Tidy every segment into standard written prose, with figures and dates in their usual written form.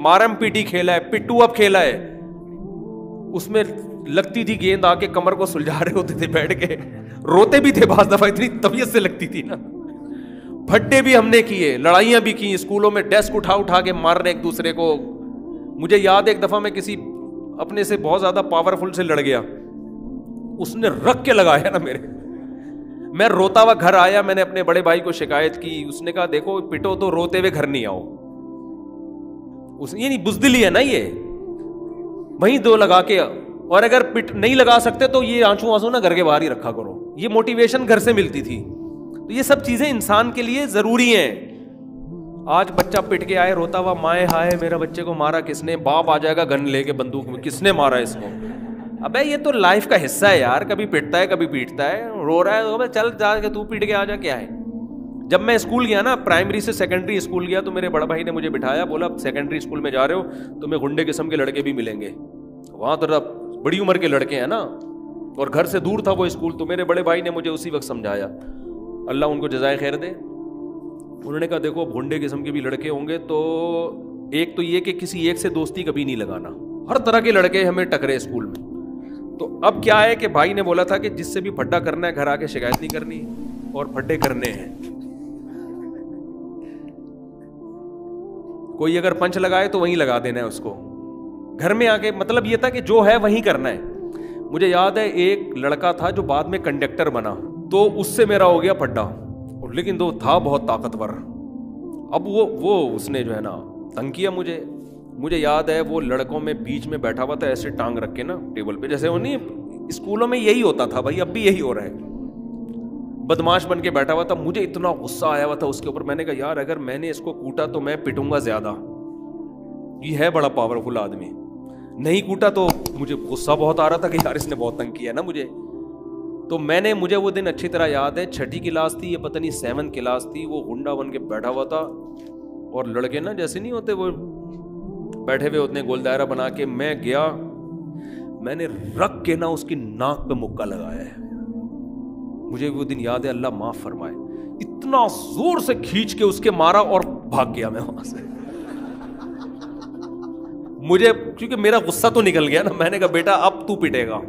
मारम PT खेला है, पिट्टू अब खेला है, उसमें लगती थी गेंद आके कमर को सुलझा रहे होते थे बैठ के, रोते भी थे बाज दफा, इतनी तबीयत से लगती थी ना। फट्टे भी हमने किए, लड़ाइयां भी की, स्कूलों में डेस्क उठा उठा के मार रहे एक दूसरे को। मुझे याद है एक दफा मैं किसी अपने से बहुत ज्यादा पावरफुल से लड़ गया, उसने रख के लगाया ना मेरे, मैं रोता हुआ घर आया, मैंने अपने बड़े भाई को शिकायत की, उसने कहा देखो पिटो तो रोते हुए घर नहीं आओ। ये नहीं बुजदिली है ना ये, वहीं दो लगा के, और अगर पिट नहीं लगा सकते तो ये आंसू आंसू ना घर के बाहर ही रखा करो। ये मोटिवेशन घर से मिलती थी। तो ये सब चीजें इंसान के लिए जरूरी हैं। आज बच्चा पिट के आए रोता हुआ, माए हाय मेरा बच्चे को मारा किसने, बाप आ जाएगा गन लेके बंदूक में, किसने मारा इसको। अबे ये तो लाइफ का हिस्सा है यार, कभी पिटता है कभी पीटता है, रो रहा है तो चल जाके तू पीट के आ जा, क्या है। जब मैं स्कूल गया ना, प्राइमरी से सेकेंडरी स्कूल गया, तो मेरे बड़ा भाई ने मुझे बिठाया, बोला सेकेंडरी स्कूल में जा रहे हो तुम्हें गुंडे किस्म के लड़के भी मिलेंगे, वहां तो बड़ी उम्र के लड़के हैं ना, और घर से दूर था वो स्कूल। तो मेरे बड़े भाई ने मुझे उसी वक्त समझाया, अल्लाह उनको जज़ाए खैर दे। उन्होंने कहा देखो गुंडे किस्म के भी लड़के होंगे तो एक तो ये कि किसी एक से दोस्ती कभी नहीं लगाना, हर तरह के लड़के हमें टकरे स्कूल में। तो अब क्या है कि भाई ने बोला था कि जिससे भी फड्डा करना है घर आके शिकायत नहीं करनी, और फड्डे करने हैं। कोई अगर पंच लगाए तो वहीं लगा देना है उसको, घर में आके, मतलब ये था कि जो है वहीं करना है। मुझे याद है एक लड़का था जो बाद में कंडक्टर बना, तो उससे मेरा हो गया फड्डा, और लेकिन वो था बहुत ताकतवर। अब वो उसने जो है ना तंग किया मुझे याद है वो लड़कों में बीच में बैठा हुआ था, ऐसे टांग रख के ना टेबल पे, जैसे वो नहीं स्कूलों में यही होता था भाई, अब भी यही हो रहा है, बदमाश बन के बैठा हुआ था। मुझे इतना गुस्सा आया हुआ था उसके ऊपर, मैंने कहा यार अगर मैंने इसको कूटा तो मैं पिटूंगा ज्यादा, ये है बड़ा पावरफुल आदमी, नहीं कूटा तो मुझे गुस्सा बहुत आ रहा था कि यार इसने बहुत तंग किया ना मुझे। तो मुझे वो दिन अच्छी तरह याद है, 6ठी क्लास थी, ये पता नहीं 7th क्लास थी, वो गुंडा बन के बैठा हुआ था, और लड़के ना जैसे नहीं होते वो बैठे हुए होते हैं गोल दायरा बना के। मैं गया, मैंने रख के ना उसकी नाक पे मुक्का लगाया है। मुझे वो दिन याद है, अल्लाह माफ फरमाए, इतना जोर से खींच के उसके मारा और भाग गया मैं वहां से। मुझे क्योंकि मेरा गुस्सा तो निकल गया ना, मैंने कहा बेटा अब तू पिटेगा,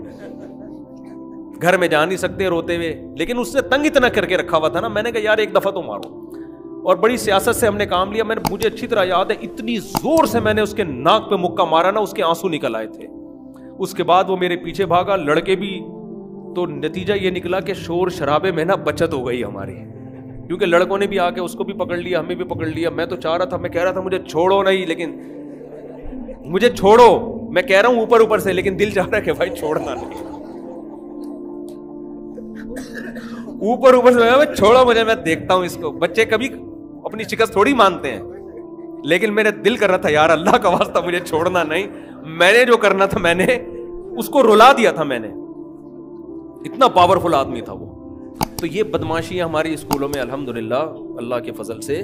घर में जा नहीं सकते रोते हुए, लेकिन उसने तंग इतना करके रखा हुआ था ना, मैंने कहा यार एक दफा तो मारो। और बड़ी सियासत से हमने काम लिया। मुझे अच्छी तरह याद है, इतनी जोर से मैंने उसके नाक पे मुक्का मारा ना, उसके आंसू निकल आए थे। उसके बाद वो मेरे पीछे भागा, लड़के भी। तो नतीजा ये निकला कि शोर शराबे में ना बचत हो गई हमारी, क्योंकि लड़कों ने भी आके उसको भी पकड़ लिया, हमें भी पकड़ लिया। मैं तो चाह रहा था, मैं कह रहा था मुझे छोड़ो नहीं, लेकिन मुझे छोड़ो, मैं कह रहा हूं ऊपर ऊपर से, लेकिन दिल चाह रहा है कि भाई छोड़ना नहीं। ऊपर ऊपर से छोड़ो मुझे, मैं देखता हूं इसको। बच्चे कभी अपनी शिकस्त थोड़ी मानते हैं, लेकिन मेरे दिल कर रहा था यार अल्लाह का वास्ता मुझे छोड़ना नहीं। मैंने जो करना था मैंने उसको रुला दिया था, मैंने, इतना पावरफुल आदमी था वो। तो ये बदमाशियां हमारी स्कूलों में अल्हम्दुलिल्लाह अल्लाह के फजल से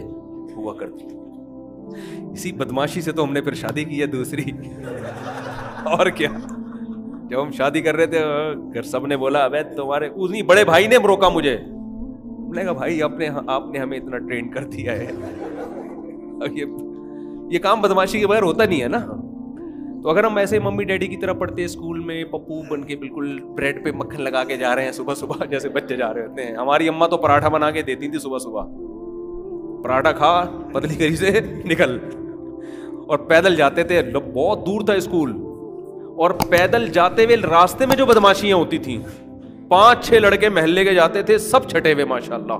हुआ करती थी। इसी बदमाशी से तो हमने फिर शादी की है दूसरी। और क्या, जब हम शादी कर रहे थे घर सब ने बोला अबे तुम्हारे, उन्हीं बड़े भाई ने रोका मुझे, मैंने कहा भाई आपने हमें इतना ट्रेन कर दिया है, ये काम बदमाशी के बगैर होता नहीं है ना। तो अगर हम ऐसे मम्मी डैडी की तरह पढ़ते स्कूल में, पप्पू बन के बिल्कुल ब्रेड पे मक्खन लगा के जा रहे हैं सुबह सुबह, जैसे बच्चे जा रहे होते हैं। हमारी अम्मा तो पराठा बना के देती थी सुबह सुबह, पराठा खा पतली करी से निकल, और पैदल जाते थे, बहुत दूर था स्कूल, और पैदल जाते हुए रास्ते में जो बदमाशियां होती थी, 5-6 लड़के महल्ले के जाते थे, सब छटे हुए माशाल्लाह।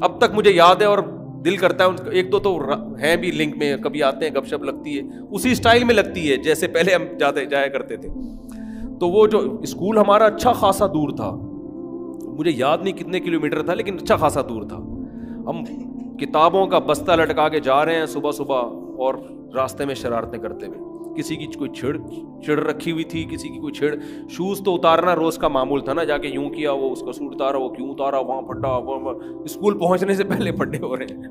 अब तक मुझे याद है और दिल करता है, एक दो तो हैं भी लिंक में, कभी आते हैं, गपशप लगती है, उसी स्टाइल में लगती है जैसे पहले हम जाया करते थे। तो वो जो स्कूल हमारा अच्छा खासा दूर था, मुझे याद नहीं कितने किलोमीटर था, लेकिन अच्छा खासा दूर था। हम किताबों का बस्ता लटका के जा रहे हैं सुबह सुबह, और रास्ते में शरारतें करते हुए। किसी की कोई छिड़ रखी हुई थी, किसी की कोई छिड़, शूज तो उतारना रोज का मामूल था ना, जाके यूं किया, वो उसका सूट उतारा, वो क्यों उतारा, वहां फटा, स्कूल पहुंचने से पहले फटे हो रहे हैं।